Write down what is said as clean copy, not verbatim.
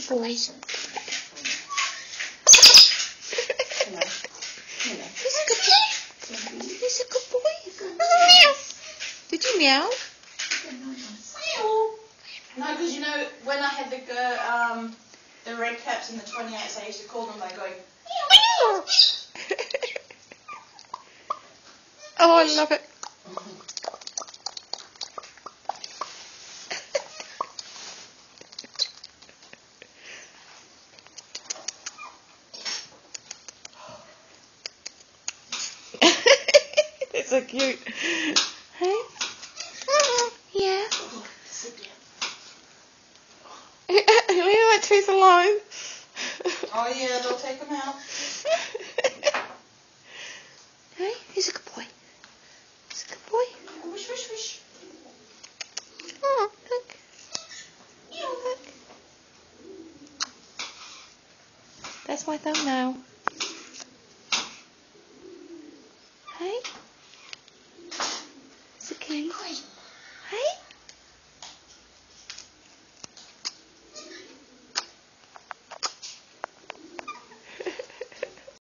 boy. He's a good boy. He's a good boy. Meow. Did you meow? No, because you know, when I had the red caps and the 28s, I used to call them by going, meow. Oh, I love it. It's so cute. Hey? Yeah. We went through the line. Oh yeah, they'll take them out. Hey, he's a good boy. He's a good boy. Wish, wish, wish. Oh, look. Look. That's my thumbnail. Hey? It's a key. Hey?